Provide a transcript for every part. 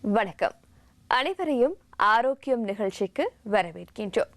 வணக்கம். அனைவரையும் ஆரோக்கியம் நிகழ்ச்சிக்கு வரவேற்கின்றோம்.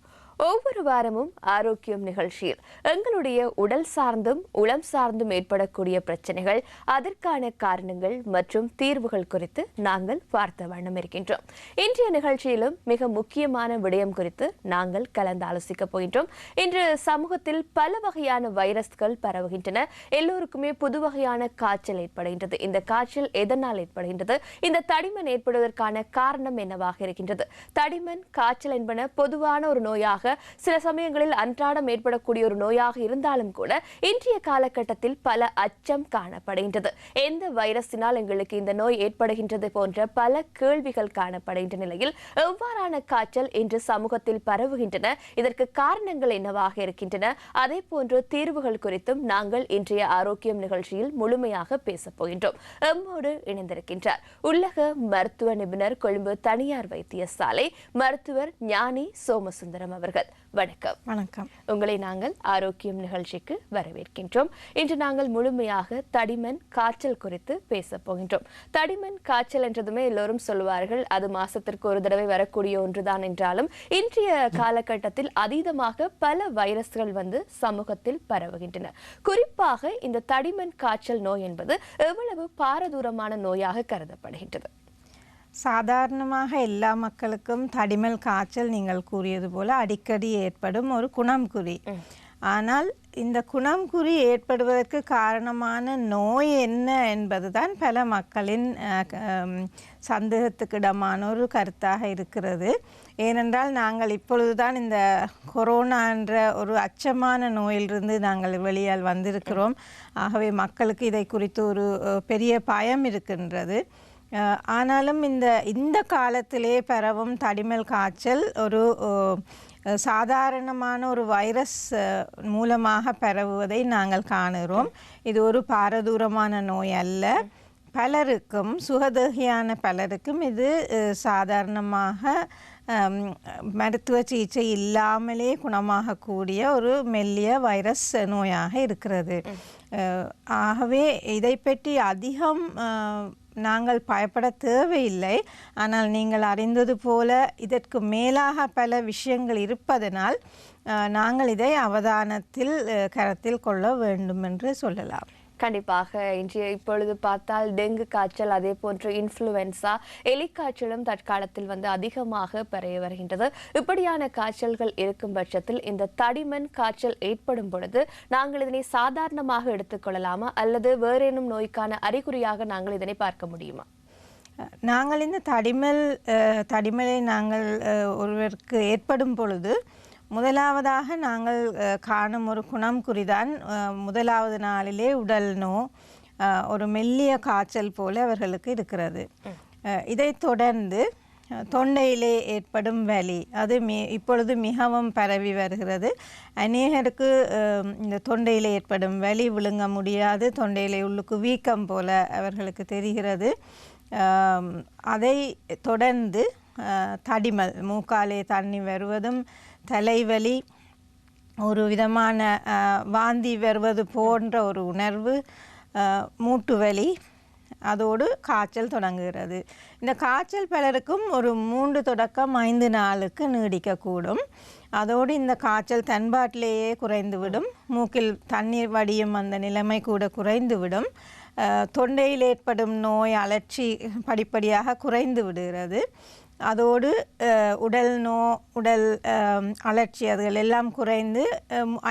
ஒவ்வொரு வாரமும் ஆரோக்கியம் நிகழ்ச்சியில் எங்களுடைய உடல் சார்ந்தும் உளம் சார்ந்தும் ஏற்படக்கூடிய பிரச்சனைகள், அதற்கான காரணங்கள் மற்றும் தீர்வுகள் குறித்து நாங்கள் பார்த்த வண்ணம் இருக்கின்றோம். இன்றைய நிகழ்ச்சியிலும் மிக முக்கியமான விடயம் குறித்து நாங்கள் கலந்து ஆலோசிக்க போகின்றோம். இன்று சமூகத்தில் பல வகையான வைரஸ்கள் பரவுகின்றன. எல்லோருக்குமே புது வகையான காய்ச்சல் ஏற்படுகின்றது. இந்த காய்ச்சல் எதனால் ஏற்படுகின்றது? இந்த தடிமன் ஏற்படுவதற்கான காரணம் என்னவாக இருக்கின்றது? தடிமன், காய்ச்சல் என்பன பொதுவான ஒரு நோயாக, சில சமயங்களில் அன்றாடம் ஏற்படக்கூடிய ஒரு நோயாக இருந்தாலும் கூட இன்றைய காலகட்டத்தில் பல அச்சம் காணப்படுகின்றது. எந்த வைரஸினால் எங்களுக்கு இந்த நோய் ஏற்படுகின்றது போன்ற பல கேள்விகள் காணப்படுகின்ற நிலையில் எவ்வாறான காய்ச்சல் இன்று சமூகத்தில் பரவுகின்றன, இதற்கு காரணங்கள் என்னவாக இருக்கின்றன, அதே போன்ற தீர்வுகள் குறித்தும் நாங்கள் இன்றைய ஆரோக்கியம் நிகழ்ச்சியில் முழுமையாக பேசப் போகின்றோம். எம்மோடு இணைந்திருக்கின்றார் உள்ளக மருத்துவ நிபுணர், கொழும்பு தனியார் வைத்தியசாலை மருத்துவர் ஞானி சோமசுந்தரம் அவர்கள். வணக்கம். வணக்கம். உங்களை நாங்கள் ஆரோக்கியம் நிகழ்ச்சிக்கு வரவேற்கின்றோம். இன்று நாங்கள் முழுமையாக தடிமன், காய்ச்சல் குறித்து பேச போகின்றோம். தடிமன், காய்ச்சல் என்றதுமே எல்லோரும் சொல்லுவார்கள் அது மாசத்திற்கு ஒரு தடவை வரக்கூடிய ஒன்றுதான் என்றாலும் இன்றைய காலகட்டத்தில் அதீதமாக பல வைரஸ்கள் சமூகத்தில் பரவுகின்றன. குறிப்பாக இந்த தடிமன் காய்ச்சல் நோய் என்பது எவ்வளவு பாரதூரமான நோயாக கருதப்படுகின்றது? சாதாரணமாக எல்லா மக்களுக்கும் தடிமல் காய்ச்சல் நீங்கள் கூறியது போல அடிக்கடி ஏற்படும் ஒரு குணம்குறி. ஆனால் இந்த குணம்குறி ஏற்படுவதற்கு காரணமான நோய் என்ன என்பதுதான் பல மக்களின் சந்தேகத்துக்கிடமான ஒரு கருத்தாக இருக்கிறது. ஏனென்றால் நாங்கள் இப்பொழுதுதான் இந்த கொரோனா என்ற ஒரு அச்சமான நோயிலிருந்து நாங்கள் வெளியால் வந்திருக்கிறோம். ஆகவே மக்களுக்கு இதை குறித்து ஒரு பெரிய பயம் இருக்கின்றது. ஆனாலும் இந்த காலத்திலே பரவும் தடிமல் காய்ச்சல் ஒரு சாதாரணமான ஒரு வைரஸ் மூலமாக பரவுவதை நாங்கள் காணுகிறோம். இது ஒரு பாரதூரமான நோய் அல்ல. பலருக்கும், சுகதேகியான பலருக்கும் இது சாதாரணமாக மருத்துவ சிகிச்சை இல்லாமலே குணமாகக்கூடிய ஒரு மெல்லிய வைரஸ் நோயாக இருக்கிறது. ஆகவே இதை பற்றி அதிகம் நாங்கள் பயப்பட தேவையில்லை. ஆனால் நீங்கள் அறிந்தது போல இதற்கு மேலாக பல விஷயங்கள் இருப்பதனால் நாங்கள் இதை அவதானத்தில் கருத்தில் கொள்ள வேண்டும் என்று சொல்லலாம். கண்டிப்பாக. இப்பொழுது பார்த்தால் டெங்கு காய்ச்சல், அதே போன்று இன்ஃப்ளூவன்சா, எலிக்காய்ச்சலும் தற்காலத்தில் அதிகமாக பரவி வருகின்றது. இப்படியான காய்ச்சல்கள் இருக்கும் பட்சத்தில் இந்த தடிமன் காய்ச்சல் ஏற்படும் பொழுது நாங்கள் இதனை சாதாரணமாக எடுத்துக்கொள்ளலாமா, அல்லது வேறேனும் நோய்க்கான அறிகுறியாக நாங்கள் இதனை பார்க்க முடியுமா? நாங்கள் இந்த தடிமலை நாங்கள் ஒருவருக்கு ஏற்படும் பொழுது முதலாவதாக நாங்கள் காணும் ஒரு குணம் குறிதான் முதலாவது நாளிலே உடல் நோ, ஒரு மெல்லிய காய்ச்சல் போல அவர்களுக்கு இருக்கிறது. இதைத் தொடர்ந்து தொண்டையிலே ஏற்படும் வலி, அது இப்பொழுது மிகவும் பரவி வருகிறது. அநேகருக்கு இந்த தொண்டையிலே ஏற்படும் வலி, விழுங்க முடியாது, தொண்டையிலே உள்ளுக்கு வீக்கம் போல அவர்களுக்கு தெரிகிறது. அதை தொடர்ந்து தடிமல், மூக்காலே தண்ணி வருவதும், தலைவலி, ஒரு விதமான வாந்தி வருவது போன்ற ஒரு உணர்வு, மூட்டுவலி, அதோடு காய்ச்சல் தொடங்குகிறது. இந்த காய்ச்சல் பலருக்கும் ஒரு 3 தொடக்கம் 5 நாளுக்கு நீடிக்கக்கூடும். அதோடு இந்த காய்ச்சல் தன்பாட்டிலேயே குறைந்துவிடும். மூக்கில் தண்ணீர் வடியும் அந்த நிலைமை கூட குறைந்துவிடும். தொண்டையில் ஏற்படும் நோய் அலர்ச்சி படிப்படியாக குறைந்து விடுகிறது. அதோடு உடல் அலர்ச்சி அதுகள் எல்லாம் குறைந்து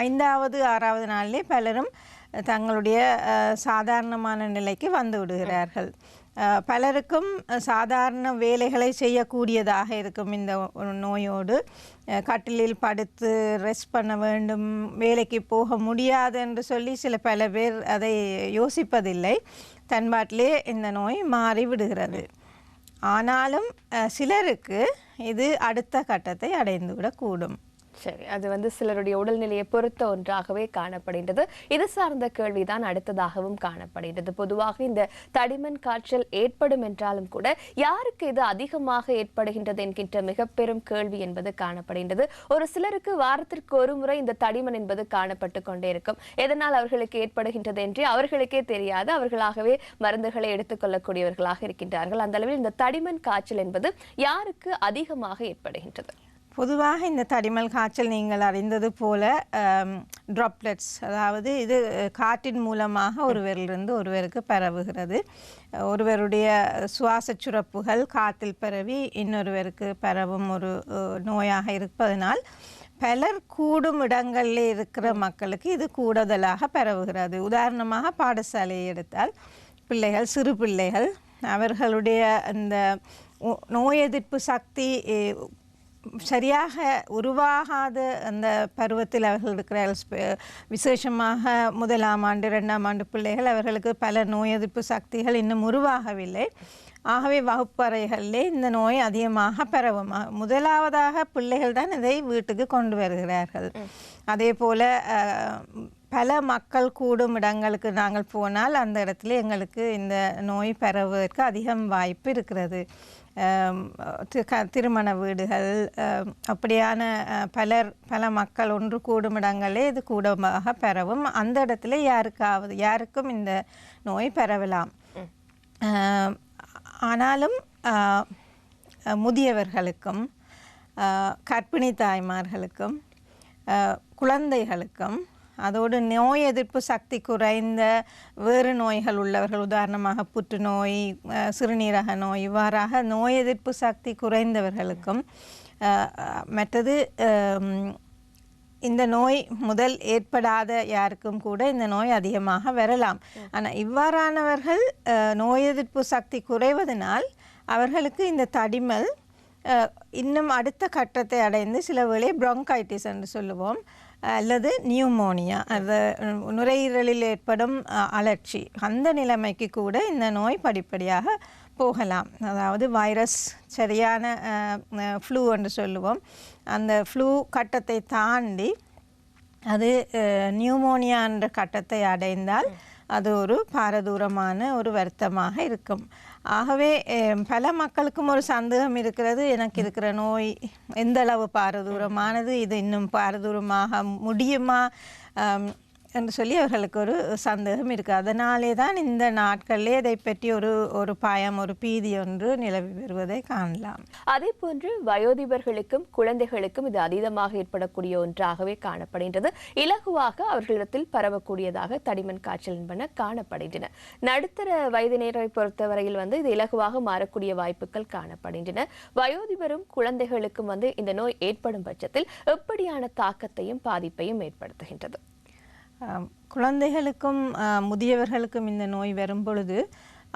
5வது 6வது நாளிலே பலரும் தங்களுடைய சாதாரணமான நிலைக்கு வந்து விடுகிறார்கள். பலருக்கும் சாதாரண வேலைகளை செய்யக்கூடியதாக இருக்கும். இந்த நோயோடு கட்டிலில் படுத்து ரெஸ்ட் பண்ண வேண்டும், வேலைக்கு போக முடியாது என்று சொல்லி பல பேர் அதை யோசிப்பதில்லை. தன்பாட்டிலே இந்த நோய் மாறிவிடுகிறது. ஆனாலும் சிலருக்கு இது அடுத்த கட்டத்தை அடைந்துவிடக்கூடும். சரி, அது சிலருடைய உடல்நிலையை பொறுத்த ஒன்றாகவே காணப்படுகின்றது. இது சார்ந்த கேள்விதான் அடுத்ததாகவும் காணப்படுகின்றது. பொதுவாக இந்த தடிமன் காய்ச்சல் ஏற்படும் என்றாலும் கூட யாருக்கு இது அதிகமாக ஏற்படுகின்றது என்கின்ற மிக பெரும் கேள்வி என்பது காணப்படுகின்றது. ஒரு சிலருக்கு வாரத்திற்கு ஒரு முறை இந்த தடிமன் என்பது காணப்பட்டு கொண்டே இருக்கும். எதனால் அவர்களுக்கு ஏற்படுகின்றது என்று அவர்களுக்கே தெரியாது. அவர்களாகவே மருந்துகளை எடுத்துக்கொள்ளக்கூடியவர்களாக இருக்கின்றார்கள். அந்த அளவில் இந்த தடிமன் காய்ச்சல் என்பது யாருக்கு அதிகமாக ஏற்படுகின்றது? பொதுவாக இந்த தடிமல் காய்ச்சல் நீங்கள் அறிந்தது போல ட்ராப்லெட்ஸ், அதாவது இது காற்றின் மூலமாக ஒருவரிலிருந்து ஒருவருக்கு பரவுகிறது. ஒருவருடைய சுவாச சுரப்புகள் காற்றில் பரவி இன்னொருவருக்கு பரவும் ஒரு நோயாக இருப்பதனால் பலர் கூடும் இடங்களில் இருக்கிற மக்களுக்கு இது கூடுதலாக பரவுகிறது. உதாரணமாக பாடசாலையை எடுத்தால் பிள்ளைகள், சிறு பிள்ளைகள், அவர்களுடைய இந்த நோய் எதிர்ப்பு சக்தி சரியாக உருவாகாத அந்த பருவத்தில் அவர்கள் இருக்கிறார்கள். விசேஷமாக 1ஆம் ஆண்டு 2ஆம் ஆண்டு பிள்ளைகள், அவர்களுக்கு பல நோய் எதிர்ப்பு சக்திகள் இன்னும் உருவாகவில்லை. ஆகவே வகுப்பறைகளிலே இந்த நோய் அதிகமாக பரவும். முதலாவதாக பிள்ளைகள் தான் இதை வீட்டுக்கு கொண்டு வருகிறார்கள். அதே போல் பல மக்கள் கூடும் இடங்களுக்கு நாங்கள் போனால் அந்த இடத்துல எங்களுக்கு இந்த நோய் பரவுவதற்கு அதிகம் வாய்ப்பு இருக்கிறது. திருமண வீடுகள், அப்படியான பல மக்கள் ஒன்று கூடும் இடங்களே இது கூடமாக பரவும். அந்த இடத்துல யாருக்கும் இந்த நோய் பரவலாம். ஆனாலும் முதியவர்களுக்கும், கர்ப்பிணி தாய்மார்களுக்கும், குழந்தைகளுக்கும், அதோடு நோய் எதிர்ப்பு சக்தி குறைந்த வேறு நோய்கள் உள்ளவர்கள், உதாரணமாக புற்றுநோய், சிறுநீரக நோய், இவ்வாறாக நோய் எதிர்ப்பு சக்தி குறைந்தவர்களுக்கும், மற்றது இந்த நோய் முதல் ஏற்படாத யாருக்கும் கூட இந்த நோய் அதிகமாக வரலாம். ஆனால் இவ்வாறானவர்கள் நோய் எதிர்ப்பு சக்தி குறைவதனால் அவர்களுக்கு இந்த தடிமல் இன்னும் அடுத்த கட்டத்தை அடைந்து சில வேளை ப்ரோங்கைட்டிஸ் என்று சொல்லுவோம், அல்லது நியூமோனியா, அது நுரையீரலில் ஏற்படும் அழற்சி, அந்த நிலைமைக்கு கூட இந்த நோய் படிப்படியாக போகலாம். அதாவது வைரஸ் சரியான ஃப்ளூ என்று சொல்லுவோம், அந்த ஃப்ளூ கட்டத்தை தாண்டி அது நியூமோனியா என்ற கட்டத்தை அடைந்தால் அது ஒரு பாரதூரமான ஒரு வருத்தமாக இருக்கும். ஆகவே பல மக்களுக்கும் ஒரு சந்தேகம் இருக்கிறது, எனக்கு இருக்கிற நோய் எந்த அளவு பாரதூரமானது, இது இன்னும் பாரதூரமாக முடியுமா என்று சொல்லி அவர்களுக்கு ஒரு சந்தேகம் இருக்குது. அதனாலே தான் இந்த நாட்களிலே இதை பற்றி ஒரு பயம், ஒரு பீதி ஒன்று நிலவி வருவதை காணலாம். அதே போன்று வயோதிபர்களுக்கும் குழந்தைகளுக்கும் இது அதீதமாக ஏற்படக்கூடிய ஒன்றாகவே காணப்படுகின்றது. இலகுவாக அவர்களிடத்தில் பரவக்கூடியதாக தடிமன் காய்ச்சல் என்பன காணப்படுகின்றன. நடுத்தர வயதினரை பொறுத்தவரையில் இது இலகுவாக மாறக்கூடிய வாய்ப்புகள் காணப்படுகின்றன. வயோதிபரும் குழந்தைகளுக்கும் இந்த நோய் ஏற்படும் பட்சத்தில் எப்படியான தாக்கத்தையும் பாதிப்பையும் ஏற்படுத்துகின்றது? குழந்தைகளுக்கும் முதியவர்களுக்கும் இந்த நோய் வரும் பொழுது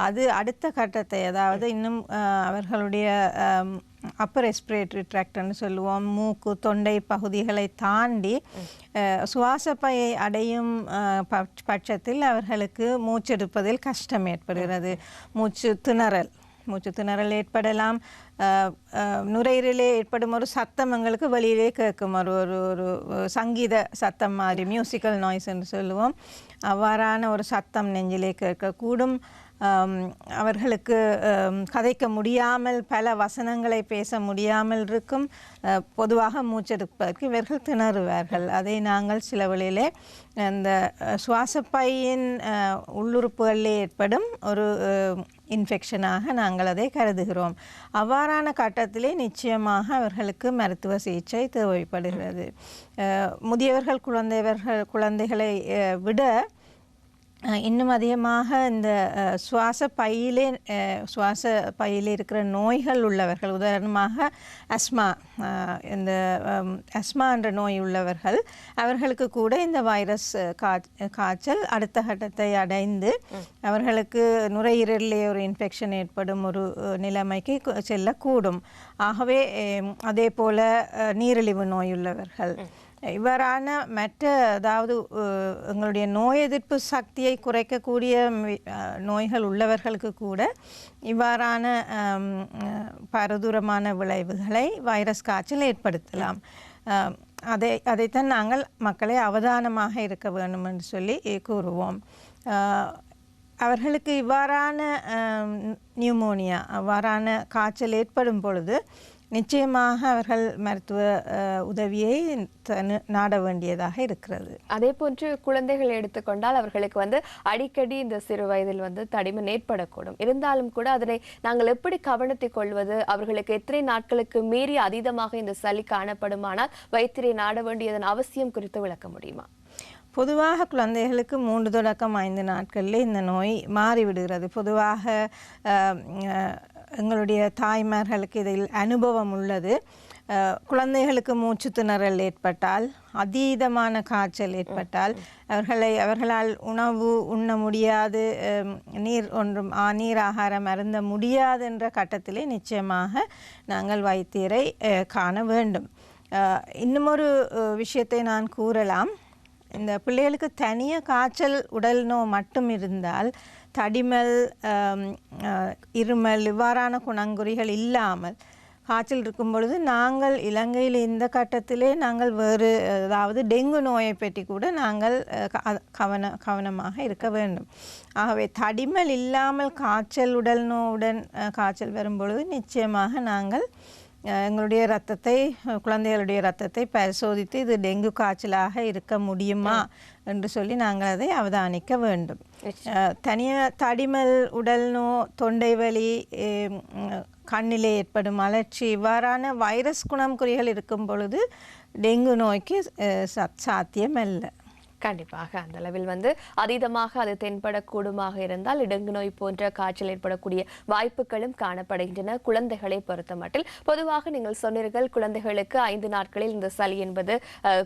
அது அடுத்த கட்டத்தை, அதாவது இன்னும் அவர்களுடைய அப்பர் ரெஸ்பிரேட்டரி ட்ராக்ட்னு சொல்லுவோம், மூக்கு தொண்டை பகுதிகளை தாண்டி சுவாசப்பையை அடையும் பட்சத்தில் அவர்களுக்கு மூச்செடுப்பதில் கஷ்டம் ஏற்படுகிறது. மூச்சு திணறல் ஏற்படலாம். நுரையீரலே ஏற்படும் ஒரு சத்தம் எங்களுக்கு வெளியிலே கேட்கும், ஒரு சங்கீத சத்தம் மாதிரி, மியூசிக்கல் நாய்ஸ் என்று சொல்லுவோம். அவ்வாறான ஒரு சத்தம் நெஞ்சிலே கேட்கக்கூடும். அவர்களுக்கு கதைக்க முடியாமல், பல வசனங்களை பேச முடியாமல் இருக்கும். பொதுவாக மூச்செடுப்பதற்கு இவர்கள் திணறுவார்கள். அதை நாங்கள் சில வழியிலே அந்த சுவாசப்பையின் உள்ளுறுப்புகளில் ஏற்படும் ஒரு இன்ஃபெக்ஷனாக நாங்கள் அதை கருதுகிறோம். அவ்வாறான கட்டத்திலே நிச்சயமாக அவர்களுக்கு மருத்துவ சிகிச்சை தேவைப்படுகிறது. முதியவர்கள் குழந்தைகளை விட இன்னும் அதிகமாக இந்த சுவாச பையிலே இருக்கிற நோய்கள் உள்ளவர்கள், உதாரணமாக இந்த அஸ்மா என்ற நோய் உள்ளவர்கள், அவர்களுக்கு கூட இந்த வைரஸ் காய்ச்சல் அடுத்த கட்டத்தை அடைந்து அவர்களுக்கு நுரையீரலிலே ஒரு இன்ஃபெக்ஷன் ஏற்படும் ஒரு நிலைமைக்கு செல்லக்கூடும். ஆகவே அதே போல் நீரிழிவு நோய் உள்ளவர்கள், இவ்வாறான மற்ற, அதாவது எங்களுடைய நோய் எதிர்ப்பு சக்தியை குறைக்கக்கூடிய நோய்கள் உள்ளவர்களுக்கு கூட இவ்வாறான பாரதூரமான விளைவுகளை வைரஸ் காய்ச்சல் ஏற்படுத்தலாம். அதைத்தான் நாங்கள் மக்களை அவதானமாக இருக்க வேண்டும் என்று சொல்லி கூறுவோம். அவர்களுக்கு இவ்வாறான நியூமோனியா அவ்வாறான காய்ச்சல் ஏற்படும் பொழுது நிச்சயமாக அவர்கள் மருத்துவ உதவியை நாட வேண்டியதாக இருக்கிறது. அதே போன்று குழந்தைகள் எடுத்துக்கொண்டால் அவர்களுக்கு அடிக்கடி இந்த சிறு வயதில் தடிமன் ஏற்படக்கூடும். இருந்தாலும் கூட அதனை நாங்கள் எப்படி கவனத்தை கொள்வது? அவர்களுக்கு எத்தனை நாட்களுக்கு மீறி அதீதமாக இந்த சளி காணப்படுமானால் வைத்தியரை நாட வேண்டியதன் அவசியம் குறித்து விளக்க முடியுமா? பொதுவாக குழந்தைகளுக்கு 3 தொடக்கம் 5 நாட்களில் இந்த நோய் மாறிவிடுகிறது. பொதுவாக எங்களுடைய தாய்மார்களுக்கு இதில் அனுபவம் உள்ளது. குழந்தைகளுக்கு மூச்சு திணறல் ஏற்பட்டால், அதீதமான காய்ச்சல் ஏற்பட்டால், அவர்களால் உணவு உண்ண முடியாது, நீர் ஆகாரம் அருந்த முடியாது என்ற கட்டத்திலே நிச்சயமாக நாங்கள் வைத்தியரை காண வேண்டும். இன்னும் ஒரு விஷயத்தை நான் கூறலாம். இந்த பிள்ளைகளுக்கு தனியாக காய்ச்சல் உடல் நோய் மட்டும் இருந்தால் தடிமல், இருமல் இவ்வாறான குணங்குறிகள் இல்லாமல் காய்ச்சல் இருக்கும் பொழுது நாங்கள் இலங்கையில் இந்த கட்டத்திலே நாங்கள் வேறு அதாவது டெங்கு நோயை பற்றி கூட நாங்கள் கவனமாக இருக்க வேண்டும். ஆகவே தடிமல் இல்லாமல் காய்ச்சல் உடல் நோயுடன் காய்ச்சல் வரும் பொழுது நிச்சயமாக நாங்கள் எங்களுடைய குழந்தைகளுடைய இரத்தத்தை பரிசோதித்து இது டெங்கு காய்ச்சலாக இருக்க முடியுமா என்று சொல்லி நாங்கள் அதை அவதானிக்க வேண்டும். தனியாக தடிமல், உடல் நோய், தொண்டை வலி, கண்ணிலே ஏற்படும் அலர்ச்சி இவ்வாறான வைரஸ் குணங்குறிகள் இருக்கும் பொழுது டெங்கு நோய்க்கு சாத்தியமல்ல. கண்டிப்பாக அந்த அளவில் அதீதமாக அது தென்படக்கூடுமாக இருந்தால் டெங்கு நோய் போன்ற காய்ச்சல் ஏற்படக்கூடிய வாய்ப்புகளும் காணப்படுகின்றன. குழந்தைகளை பொறுத்த மட்டில் பொதுவாக நீங்கள் சொன்னீர்கள் குழந்தைகளுக்கு 5 நாட்களில் இந்த சளி என்பது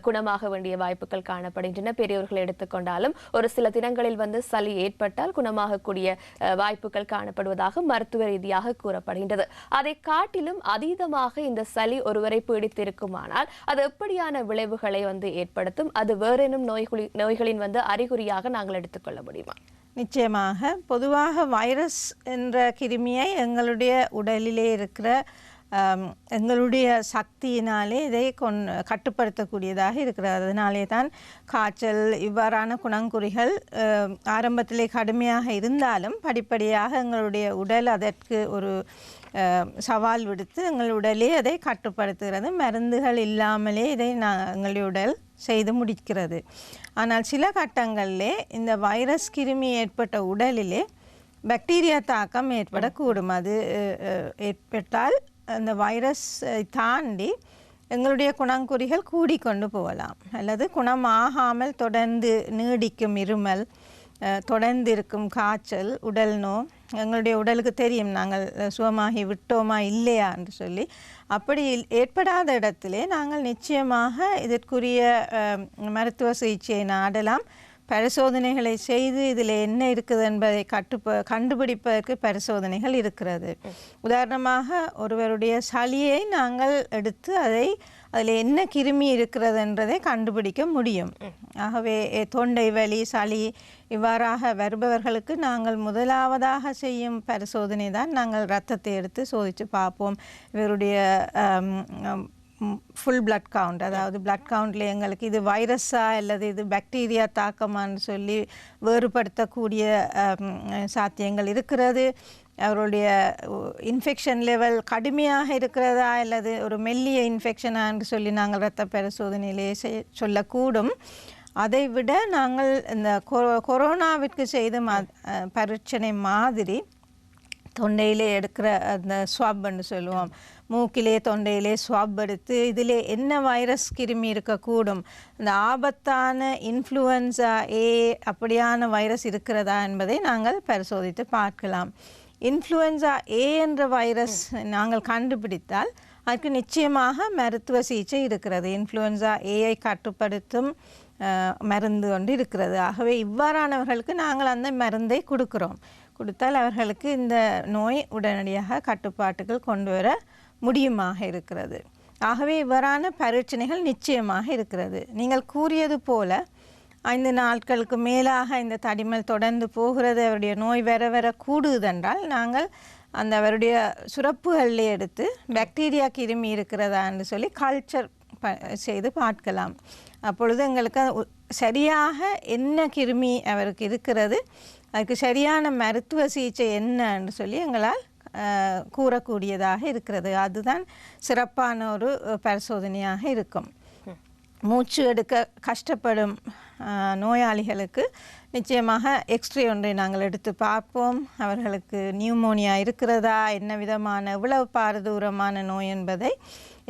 குணமாக வேண்டிய வாய்ப்புகள் காணப்படுகின்றன. பெரியவர்கள் எடுத்துக்கொண்டாலும் ஒரு சில தினங்களில் சளி ஏற்பட்டால் குணமாகக்கூடிய வாய்ப்புகள் காணப்படுவதாக மருத்துவ ரீதியாக கூறப்படுகின்றது. அதை காட்டிலும் அதீதமாக இந்த சளி ஒருவரை பீடித்திருக்குமானால் அது எப்படியான விளைவுகளை ஏற்படுத்தும்? அது வேறேனும் நோய்களின் அறிகுறியாக நாங்கள் எடுத்துக்கொள்ள முடியுமா? நிச்சயமாக. பொதுவாக வைரஸ் என்ற கிருமியை எங்களுடைய உடலிலே இருக்கிற எங்களுடைய சக்தியினாலே இதை கட்டுப்படுத்தக்கூடியதாக இருக்கிறது. அதனாலே தான் காய்ச்சல் இவ்வாறான குணங்குறிகள் ஆரம்பத்திலே கடுமையாக இருந்தாலும் படிப்படியாக எங்களுடைய உடல் அதற்கு ஒரு சவால் விடுத்து எங்கள் உடலே அதை கட்டுப்படுத்துகிறது. மருந்துகள் இல்லாமலே இதை எங்களுடைய உடல் செய்து முடிக்கிறது. ஆனால் சில கட்டங்களிலே இந்த வைரஸ் கிருமி ஏற்பட்ட உடலிலே பாக்டீரியா தாக்கம் ஏற்படக்கூடும். அது ஏற்பட்டால் அந்த வைரஸ் தாண்டி எங்களுடைய குணங்குறிகள் கூடிக்கொண்டு போகலாம். அல்லது குணமாகாமல் தொடர்ந்து நீடிக்கும் இருமல், தொடர்ந்து இருக்கும் காய்ச்சல், உடல் நோய், எங்களுடைய உடலுக்கு தெரியும் நாங்கள் சுகமாகி விட்டோமா இல்லையா என்று சொல்லி. அப்படி ஏற்படாத இடத்திலே நாங்கள் நிச்சயமாக இதற்குரிய மருத்துவ சிகிச்சையை நாடலாம். பரிசோதனைகளை செய்து இதில் என்ன இருக்குது என்பதை கண்டுபிடிப்பதற்கு பரிசோதனைகள் இருக்கிறது. உதாரணமாக ஒருவருடைய சளியை நாங்கள் எடுத்து அதில் என்ன கிருமி இருக்கிறது என்றதை கண்டுபிடிக்க முடியும். ஆகவே தொண்டை வலி, சளி இவ்வாறாக வருபவர்களுக்கு நாங்கள் முதலாவதாக செய்யும் பரிசோதனை தான் நாங்கள் இரத்தத்தை எடுத்து சோதித்து பார்ப்போம். இவருடைய ஃபுல் பிளட் கவுண்ட், அதாவது பிளட் கவுண்டில் எங்களுக்கு இது வைரஸா அல்லது இது பாக்டீரியா தாக்கமான்னு சொல்லி வேறுபடுத்தக்கூடிய சாத்தியங்கள் இருக்கிறது. அவருடைய இன்ஃபெக்ஷன் லெவல் கடுமையாக இருக்கிறதா அல்லது ஒரு மெல்லிய இன்ஃபெக்ஷனான்னு சொல்லி நாங்கள் இரத்த பரிசோதனையிலே சொல்லக்கூடும். அதை விட நாங்கள் இந்த கொரோனாவிற்கு செய்த பரீட்சணை மாதிரி தொண்டையிலே எடுக்கிற அந்த ஸ்வாப்னு சொல்லுவோம், மூக்கிலே தொண்டையிலே ஸ்வாப் எடுத்து இதிலே என்ன வைரஸ் கிருமி இருக்கக்கூடும், இந்த ஆபத்தான இன்ஃப்ளூயன்ஸா ஏ அப்படியான வைரஸ் இருக்கிறதா என்பதை நாங்கள் பரிசோதித்து பார்க்கலாம். இன்ஃப்ளூயன்ஸா ஏ என்ற வைரஸ் நாங்கள் கண்டுபிடித்தால் அதுக்கு நிச்சயமாக மருத்துவ சிகிச்சை இருக்கிறது. இன்ஃப்ளூயன்ஸா ஏஐ கட்டுப்படுத்தும் மருந்து ஒன்று இருக்கிறது. ஆகவே இவ்வாறானவர்களுக்கு நாங்கள் அந்த மருந்தை கொடுத்தால் அவர்களுக்கு இந்த நோய் உடனடியாக கட்டுப்பாட்டுகள் கொண்டு வர முடியுமாக இருக்கிறது. ஆகவே இவ்வாறான பரீட்சணைகள் நிச்சயமாக இருக்கிறது. நீங்கள் கூறியது போல 5 நாட்களுக்கு மேலாக இந்த தடிமல் தொடர்ந்து போகிறது, அவருடைய நோய் வர கூடுதென்றால் நாங்கள் அவருடைய சுரப்புகளில் எடுத்து பாக்டீரியா கிருமி இருக்கிறதா என்று சொல்லி கல்ச்சர் செய்து பார்க்கலாம். அப்பொழுது எங்களுக்கு சரியாக என்ன கிருமி அவருக்கு இருக்கிறது, அதுக்கு சரியான மருத்துவ சிகிச்சை என்னன்னு சொல்லி எங்களால் கூறக்கூடியதாக இருக்கிறது. அதுதான் சிறப்பான ஒரு பரிசோதனையாக இருக்கும். மூச்சு எடுக்க கஷ்டப்படும் நோயாளிகளுக்கு நிச்சயமாக எக்ஸ்ரே ஒன்றை நாங்கள் எடுத்து பார்ப்போம். அவர்களுக்கு நியூமோனியா இருக்கிறதா, என்ன விதமான எவ்வளவு பாரதூரமான நோய் என்பதை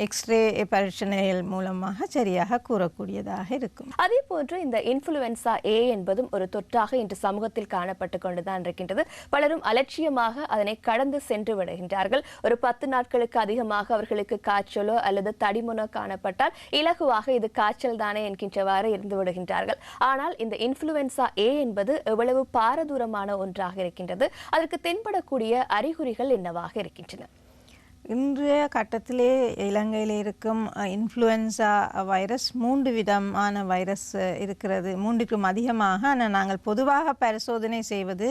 எக்ஸ்ரே பரீட்சணைகள் மூலமாக சரியாக கூறக்கூடியதாக இருக்கும். அதே போன்று இந்த இன்ஃப்ளூயன்சா ஏ என்பதும் ஒரு தொற்றாக இன்று சமூகத்தில் காணப்பட்டு கொண்டுதான் இருக்கின்றது. பலரும் அலட்சியமாக அதனை கடந்து சென்று விடுகின்றார்கள். ஒரு 10 நாட்களுக்கு அதிகமாக அவர்களுக்கு காய்ச்சலோ அல்லது தடிமனோ காணப்பட்டால் இலகுவாக இது காய்ச்சல் தானே என்கின்றவாறு இருந்து விடுகின்றார்கள். ஆனால் இந்த இன்ஃப்ளூயன்சா ஏ என்பது எவ்வளவு பாரதூரமான ஒன்றாக இருக்கின்றது, அதற்கு தென்படக்கூடிய அறிகுறிகள் என்னவாக இருக்கின்றன? இன்றைய கட்டத்திலே இலங்கையில் இருக்கும் இன்ஃப்ளூயன்சா வைரஸ் 3 விதமான வைரஸ் இருக்கிறது, 3க்கும் அதிகமாக. ஆனால் நாங்கள் பொதுவாக பரிசோதனை செய்வது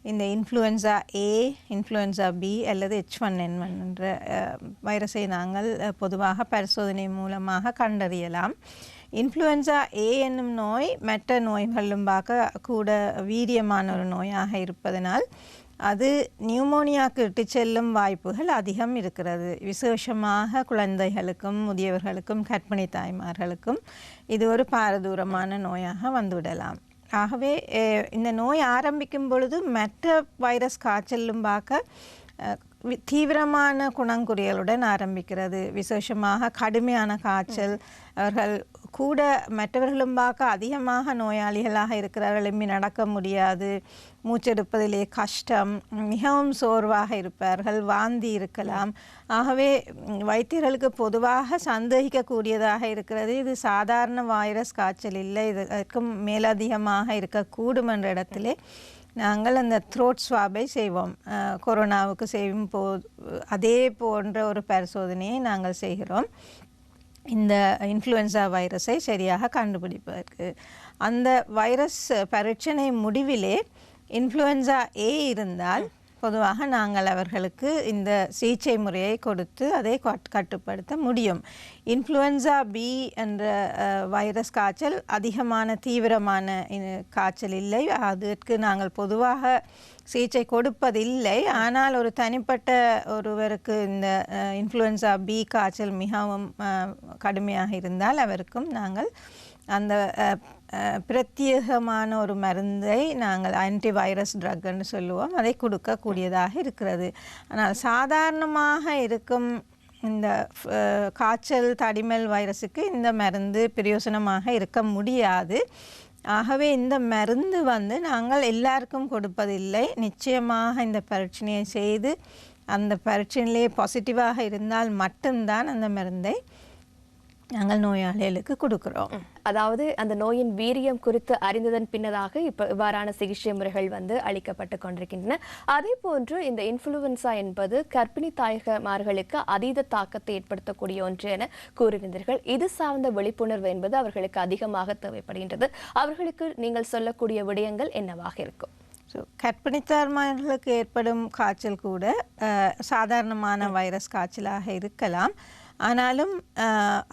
இந்த இன்ஃப்ளூயன்சா ஏ, இன்ஃப்ளூயன்சா பி அல்லது H1N1 என்ற வைரஸை நாங்கள் பொதுவாக பரிசோதனை மூலமாக கண்டறியலாம். இன்ஃப்ளூயன்சா ஏ என்னும் நோய் மற்ற நோய்களும் பார்க்க கூட வீரியமான ஒரு நோயாக இருப்பதனால் அது நியூமோனியாவுக்கு இட்டு செல்லும் வாய்ப்புகள் அதிகம் இருக்கிறது. விசேஷமாக குழந்தைகளுக்கும் முதியவர்களுக்கும் கர்ப்பிணி தாய்மார்களுக்கும் இது ஒரு பாரதூரமான நோயாக வந்துவிடலாம். ஆகவே இந்த நோய் ஆரம்பிக்கும் பொழுது மற்ற வைரஸ் காய்ச்சலும் பார்க்க தீவிரமான குணங்குறிகளுடன் ஆரம்பிக்கிறது. விசேஷமாக கடுமையான காய்ச்சல், அவர்கள் கூட மற்றவர்களும் பார்க்க அதிகமாக நோயாளிகளாக இருக்கிறார்கள், எம்மி நடக்க முடியாது, மூச்செடுப்பதிலே கஷ்டம், மிகவும் சோர்வாக இருப்பார்கள், வாந்தி இருக்கலாம். ஆகவே வைத்தியர்களுக்கு பொதுவாக சந்தேகிக்கக்கூடியதாக இருக்கிறது இது சாதாரண வைரஸ் காய்ச்சல் இல்லை, இதற்கும் மேலதிகமாக இருக்கக்கூடும் என்ற இடத்திலே நாங்கள் அந்த த்ரோட் ஸ்வாபை செய்வோம். கொரோனாவுக்கு செய்யும் அதே போன்ற ஒரு பரிசோதனையை நாங்கள் செய்கிறோம் இந்த இன்ஃப்ளூயன்சா வைரஸை சரியாக கண்டுபிடிப்பதற்கு. அந்த வைரஸ் பரீட்சணை முடிவிலே இன்ஃப்ளூயன்சா ஏ இருந்தால் பொதுவாக நாங்கள் அவர்களுக்கு இந்த சிகிச்சை முறையை கொடுத்து அதை கட்டுப்படுத்த முடியும். இன்ஃப்ளூயன்சா பி என்ற வைரஸ் காய்ச்சல் அதிகமான தீவிரமான காய்ச்சல் இல்லை, அதற்கு நாங்கள் பொதுவாக சிகிச்சை கொடுப்பதில்லை. ஆனால் ஒரு தனிப்பட்ட ஒருவருக்கு இந்த இன்ஃப்ளூயன்சா பி காய்ச்சல் மிகவும் கடுமையாக இருந்தால் அவருக்கும் நாங்கள் அந்த பிரத்யேகமான ஒரு மருந்தை நாங்கள் ஆன்டிவைரஸ் ட்ரக்னு சொல்லுவோம், அதை கொடுக்கக்கூடியதாக இருக்கிறது. ஆனால் சாதாரணமாக இருக்கும் இந்த காய்ச்சல் தடிமல் வைரஸுக்கு இந்த மருந்து பிரயோசனமாக இருக்க முடியாது. ஆகவே இந்த மருந்து நாங்கள் எல்லாருக்கும் கொடுப்பதில்லை. நிச்சயமாக இந்த பரீட்சணையை செய்து அந்த பரீட்சையிலே பாசிட்டிவாக இருந்தால் மட்டும்தான் அந்த மருந்தை நாங்கள் நோயாளிகளுக்கு கொடுக்கிறோம். அதாவது அந்த நோயின் வீரியம் குறித்து அறிந்ததன் பின்னதாக இவ்வாறான சிகிச்சை முறைகள் அளிக்கப்பட்டு கொண்டிருக்கின்றன. அதே போன்று இந்த இன்ஃப்ளூயன்சா என்பது கர்ப்பிணி தாய்மார்களுக்கு அதீத தாக்கத்தை ஏற்படுத்தக்கூடிய ஒன்று என கூறியிருந்தீர்கள். இது சார்ந்த விழிப்புணர்வு என்பது அவர்களுக்கு அதிகமாக தேவைப்படுகின்றது. அவர்களுக்கு நீங்கள் சொல்லக்கூடிய விடயங்கள் என்னவாக இருக்கும்? கர்ப்பிணி தாய்மார்களுக்கு ஏற்படும் காய்ச்சல் கூட சாதாரணமான வைரஸ் காய்ச்சலாக இருக்கலாம். ஆனாலும்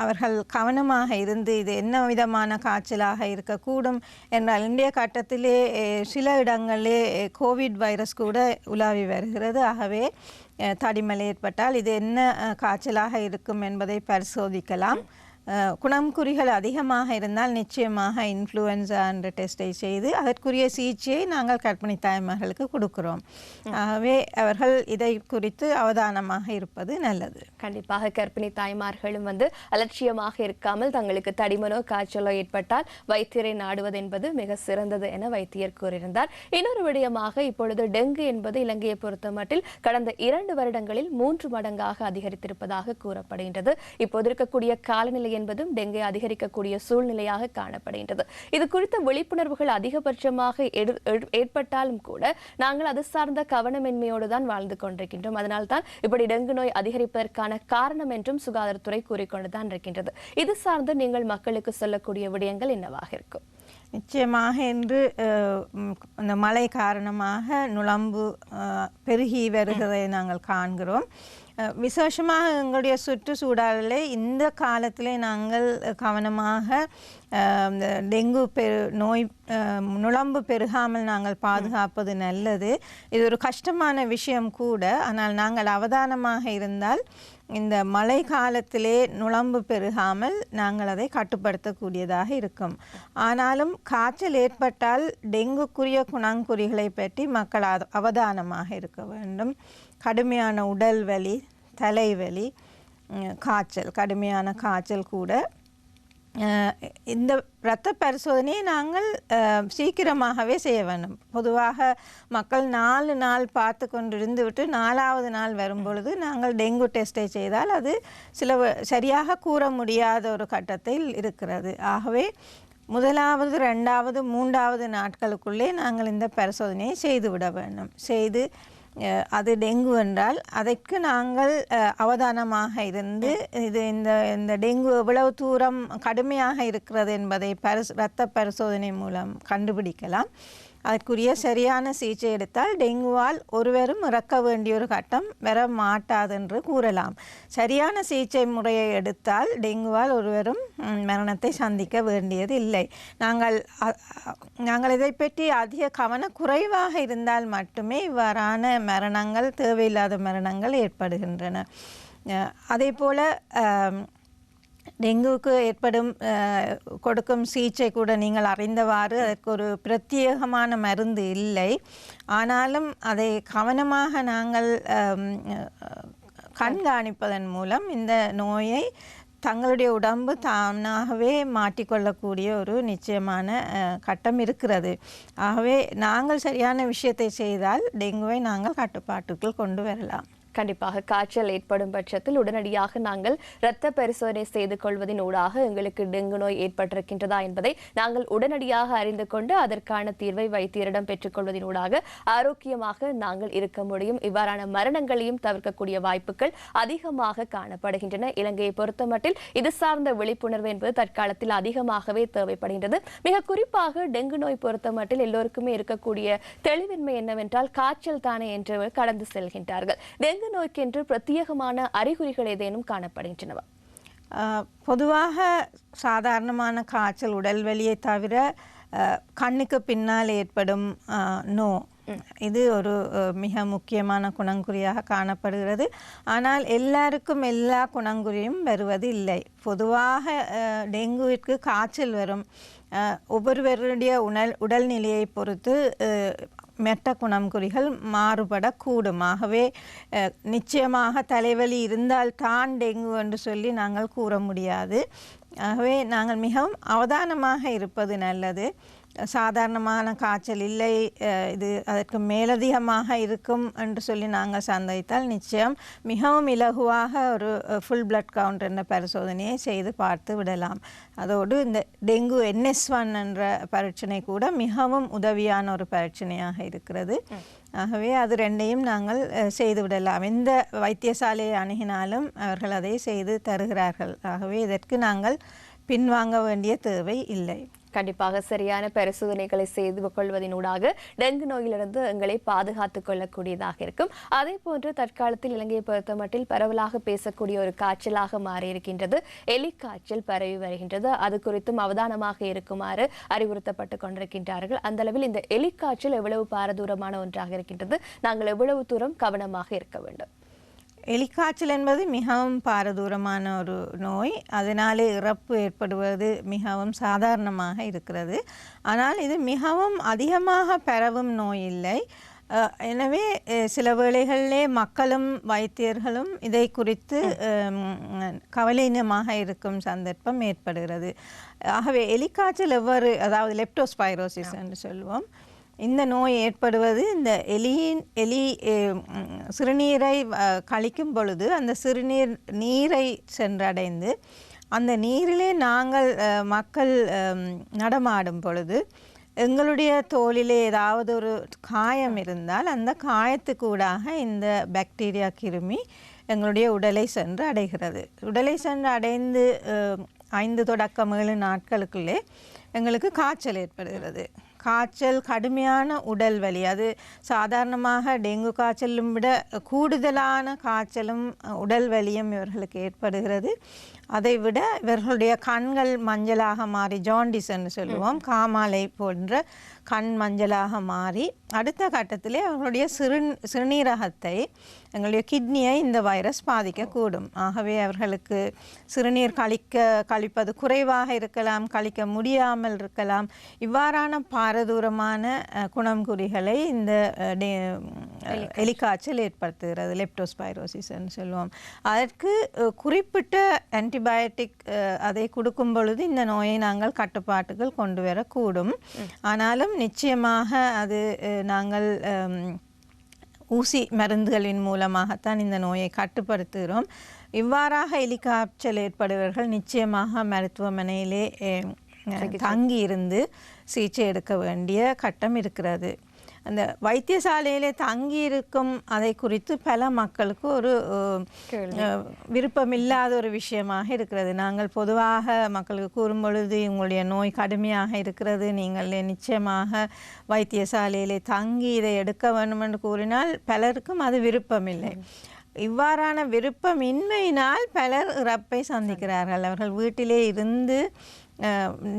அவர்கள் கவனமாக இருந்து இது என்ன விதமான காய்ச்சலாக இருக்கக்கூடும் என்றால் இன்றைய கட்டத்திலே சில இடங்களிலே கோவிட் வைரஸ் கூட உலாவி வருகிறது. ஆகவே தடிமல் ஏற்பட்டால் இது என்ன காய்ச்சலாக இருக்கும் என்பதை பரிசோதிக்கலாம். குணம்குறிகள் அதிகமாக இருந்தால் நிச்சயமாக இன்ஃப்ளூயன்சா என்ற டெஸ்ட்டை செய்து அதற்குரிய சிகிச்சையை நாங்கள் கர்ப்பிணி தாய்மார்களுக்கு கொடுக்கிறோம். ஆகவே அவர்கள் இதை குறித்து அவதானமாக இருப்பது நல்லது. கண்டிப்பாக கர்ப்பிணி தாய்மார்களும் அலட்சியமாக இருக்காமல் தங்களுக்கு தடிமனோ காய்ச்சலோ ஏற்பட்டால் வைத்தியரை நாடுவது என்பது மிக சிறந்தது என வைத்தியர் கூறியிருந்தார். இன்னொரு விடயமாக இப்பொழுது டெங்கு என்பது இலங்கையை பொறுத்தமட்டில் கடந்த 2 வருடங்களில் 3 மடங்காக அதிகரித்திருப்பதாக கூறப்படுகின்றது. இப்போது இருக்கக்கூடிய காலநிலை என்பதும் டெங்கை அதிகரிக்கக்கூடிய சூழ்நிலையாக காணப்படுகின்றது. இது குறித்த விழிப்புணர்வுகள் அதிகபட்சமாக ஏற்பட்டாலும் கூட நாங்கள் அது சார்ந்த கவனமின்மையோடு தான் வாழ்ந்து கொண்டிருக்கின்றோம். அதனால்தான் இப்படி டெங்கு நோய் அதிகரிப்பதற்கான காரணம் என்றும் சுகாதாரத்துறை கூறிக்கொண்டுதான் இருக்கின்றது. இது சார்ந்து நீங்கள் மக்களுக்கு சொல்லக்கூடிய விடயங்கள் என்னவாக இருக்கும்? நிச்சயமாக இன்று இந்த மழை காரணமாக நுளம்பு பெருகி வருகிறதை நாங்கள் காண்கிறோம். விசேஷமாக எங்களுடைய சுற்றுச்சூழலில் இந்த காலத்திலே நாங்கள் கவனமாக இந்த டெங்கு நோய் நுளம்பு பெருகாமல் நாங்கள் பாதுகாப்பது நல்லது. இது ஒரு கஷ்டமான விஷயம் கூட. ஆனால் நாங்கள் அவதானமாக இருந்தால் இந்த மழை காலத்திலே நுளம்பு பெருகாமல் நாங்கள் அதை கட்டுப்படுத்தக்கூடியதாக இருக்கும். ஆனாலும் காய்ச்சல் ஏற்பட்டால் டெங்குக்குரிய குணங்குறிகளை பற்றி மக்கள் அவதானமாக இருக்க வேண்டும். கடுமையான உடல் வலி, தலைவலி, காய்ச்சல், கடுமையான காய்ச்சல் கூட இந்த இரத்த பரிசோதனையை நாங்கள் சீக்கிரமாகவே செய்ய வேண்டும். பொதுவாக மக்கள் 4 நாள் பார்த்து கொண்டிருந்து விட்டு 4ஆவது நாள் வரும்பொழுது நாங்கள் டெங்கு டெஸ்ட்டை செய்தால் அது சரியாக கூற முடியாத ஒரு கட்டத்தில் இருக்கிறது. ஆகவே 1வது, 2வது, 3வது நாட்களுக்குள்ளே நாங்கள் இந்த பரிசோதனையை செய்துவிட வேண்டும். செய்து அது டெங்கு என்றால் அதற்கு நாங்கள் அவதானமாக இருந்து இந்த டெங்கு எவ்வளவு தூரம் கடுமையாக இருக்கிறது என்பதை இரத்த பரிசோதனை மூலம் கண்டுபிடிக்கலாம். அதற்குரிய சரியான சிகிச்சை எடுத்தால் டெங்குவால் ஒருவரும் இறக்க வேண்டிய ஒரு கட்டம் வர மாட்டாது என்று கூறலாம். சரியான சிகிச்சை முறையை எடுத்தால் டெங்குவால் ஒருவரும் மரணத்தை சந்திக்க வேண்டியது இல்லை. நாங்கள் இதை பற்றி அதிக கவனக்குறைவாக இருந்தால் மட்டுமே இவ்வாறான மரணங்கள், தேவையில்லாத மரணங்கள் ஏற்படுகின்றன. அதே போல் டெங்குவுக்கு கொடுக்கும் சிகிச்சை கூட நீங்கள் அறிந்தவாறு அதற்கு ஒரு பிரத்யேகமான மருந்து இல்லை. ஆனாலும் அதை கவனமாக நாங்கள் கண்காணிப்பதன் மூலம் இந்த நோயை தங்களுடைய உடம்பு தானாகவே மாற்றிக்கொள்ளக்கூடிய ஒரு நிச்சயமான கட்டம் இருக்கிறது. ஆகவே நாங்கள் சரியான விஷயத்தை செய்தால் டெங்குவை நாங்கள் கட்டுப்பாட்டுக்குள் கொண்டு வரலாம். கண்டிப்பாக காய்ச்சல் ஏற்படும் பட்சத்தில் உடனடியாக நாங்கள் இரத்த பரிசோதனை செய்து கொள்வதின் ஊடாக எங்களுக்கு டெங்கு நோய் ஏற்பட்டிருக்கின்றதா என்பதை நாங்கள் உடனடியாக அறிந்து கொண்டு அதற்கான தீர்வை வைத்தியரிடம் பெற்றுக்கொள்வதின் ஊடாக ஆரோக்கியமாக நாங்கள் இருக்க முடியும். இவ்வாறான மரணங்களையும் தவிர்க்கக்கூடிய வாய்ப்புகள் அதிகமாக காணப்படுகின்றன. இலங்கையை பொறுத்தமட்டில் இது சார்ந்த விழிப்புணர்வு என்பது தற்காலத்தில் அதிகமாகவே தேவைப்படுகின்றது. மிக குறிப்பாக டெங்கு நோய் பொறுத்தமட்டில் எல்லோருக்குமே இருக்கக்கூடிய தெளிவின்மை என்னவென்றால் காய்ச்சல் தானே என்று கடந்து செல்கின்றார்கள். டெங்கு நோய்க்கென்று பிரத்யேகமான அறிகுறிகள் ஏதேனும் காணப்படுகின்றனவா? பொதுவாக சாதாரணமான காய்ச்சல், உடல் வலியை தவிர கண்ணுக்கு பின்னால் ஏற்படும் நோ, இது ஒரு மிக முக்கியமான குணங்குறியாக காணப்படுகிறது. ஆனால் எல்லாருக்கும் எல்லா குணங்குறியும் வருவது இல்லை. பொதுவாக டெங்குவிற்கு காய்ச்சல் வரும். ஒவ்வொருவருடைய உடல்நிலையை பொறுத்து மெட்ட குணங்குறிகள் மாறுபடக்கூடும். ஆகவே நிச்சயமாக தலைவலி இருந்தால் தான் டெங்கு என்று சொல்லி நாங்கள் கூற முடியாது. ஆகவே நாங்கள் மிகவும் அவதானமாக இருப்பது நல்லது. சாதாரணமான காய்ச்சல் இல்லை, இது அதற்கு மேலதிகமாக இருக்கும் என்று சொல்லி நாங்கள் சந்தேகித்தால் நிச்சயம் மிகவும் இலகுவாக ஒரு ஃபுல் பிளட் கவுண்ட் என்ற பரிசோதனையை செய்து பார்த்து விடலாம். அதோடு இந்த டெங்கு NS1 என்ற பரீட்சனை கூட மிகவும் உதவியான ஒரு பரீட்சனையாக இருக்கிறது. ஆகவே அது ரெண்டையும் நாங்கள் செய்து விடலாம். எந்த வைத்தியசாலையை அணுகினாலும் அவர்கள் அதை செய்து தருகிறார்கள். ஆகவே இதற்கு நாங்கள் பின்வாங்க வேண்டிய தேவை இல்லை. கண்டிப்பாக சரியான பரிசோதனைகளை செய்து கொள்வதனூடாக டெங்கு நோயிலிருந்து எங்களை பாதுகாத்துக் கொள்ளக்கூடியதாக இருக்கும். அதே போன்று தற்காலத்தில் இலங்கையை பொறுத்தமட்டில் பரவலாக பேசக்கூடிய ஒரு காய்ச்சலாக மாறியிருக்கின்றது. எலி காய்ச்சல் பரவி வருகின்றது. அது குறித்தும் அவதானமாக இருக்குமாறு அறிவுறுத்தப்பட்டு கொண்டிருக்கின்றார்கள். அந்த அளவில் இந்த எலி காய்ச்சல் எவ்வளவு பாரதூரமான ஒன்றாக இருக்கின்றது, நாங்கள் எவ்வளவு தூரம் கவனமாக இருக்க வேண்டும்? எலிக்காய்ச்சல் என்பது மிகவும் பாரதூரமான ஒரு நோய். அதனாலே இறப்பு ஏற்படுவது மிகவும் சாதாரணமாக இருக்கிறது. ஆனால் இது மிகவும் அதிகமாக பரவும் நோய் இல்லை. எனவே சில வேளைகளிலே மக்களும் வைத்தியர்களும் இதை குறித்து கவலையினமாக இருக்கும் சந்தர்ப்பம் ஏற்படுகிறது. ஆகவே எலிக்காய்ச்சல் எவ்வாறு, அதாவது லெப்டோஸ்பைரோசிஸ் என்று சொல்லுவோம், இந்த நோய் ஏற்படுவது இந்த எலி சிறுநீரை கழிக்கும் பொழுது அந்த சிறுநீர் நீரை சென்றடைந்து அந்த நீரிலே நாங்கள் மக்கள் நடமாடும் பொழுது எங்களுடைய தோலிலே ஏதாவது ஒரு காயம் இருந்தால் அந்த காயத்துக்கூடாக இந்த பாக்டீரியா கிருமி எங்களுடைய உடலை சென்று அடைகிறது. உடலை சென்று அடைந்து 5 தொடக்கம் 7 நாட்களுக்குள்ளே எங்களுக்கு காய்ச்சல் ஏற்படுகிறது. காய்ச்சல், கடுமையான உடல் வலி, அது சாதாரணமாக டெங்கு காய்ச்சலும் விட கூடுதலான காய்ச்சலும் உடல் வலியும் இவர்களுக்கு ஏற்படுகிறது. அதை விட இவர்களுடைய கண்கள் மஞ்சளாக மாறி, ஜாண்டிஸ் என்று சொல்லுவோம், காமாலை போன்ற கண் மஞ்சளாக மாறி அடுத்த கட்டத்திலே அவர்களுடைய சிறுநீரகத்தை, எங்களுடைய கிட்னியை இந்த வைரஸ் பாதிக்கக்கூடும். ஆகவே அவர்களுக்கு சிறுநீர் கழிப்பது குறைவாக இருக்கலாம், கழிக்க முடியாமல் இருக்கலாம். இவ்வாறான பாரதூரமான குணங்குறிகளை இந்த எலிக்காய்ச்சல் ஏற்படுத்துகிறது, லெப்டோஸ்பைரோசிஸ் என்று சொல்லுவோம். அதற்கு குறிப்பிட்ட ஆன்டிபயோட்டிக் அதை கொடுக்கும் பொழுது இந்த நோயை நாங்கள் கட்டுப்பாட்டுகள் கொண்டு வரக்கூடும். ஆனாலும் நிச்சயமாக அது நாங்கள் ஊசி மருந்துகளின் மூலமாகத்தான் இந்த நோயை கட்டுப்படுத்துகிறோம். இவ்வாறாக எலிக்காய்ச்சல் ஏற்படுபவர்கள் நிச்சயமாக மருத்துவமனையிலே தங்கி இருந்து சிகிச்சை எடுக்க வேண்டிய கட்டம் இருக்கிறது. அந்த வைத்தியசாலையிலே தங்கி இருக்கும் அதை குறித்து பல மக்களுக்கு ஒரு விருப்பமில்லாத ஒரு விஷயமாக இருக்கிறது. நாங்கள் பொதுவாக மக்களுக்கு கூறும் பொழுது, உங்களுடைய நோய் கடுமையாக இருக்கிறது, நீங்கள் நிச்சயமாக வைத்தியசாலையிலே தங்கி இதை எடுக்க வேண்டும் என்று கூறினால் பலருக்கும் அது விருப்பமில்லை. இவ்வாறான விருப்பமின்மையினால் பலர் இறப்பை சந்திக்கிறார்கள். அவர்கள் வீட்டிலே இருந்து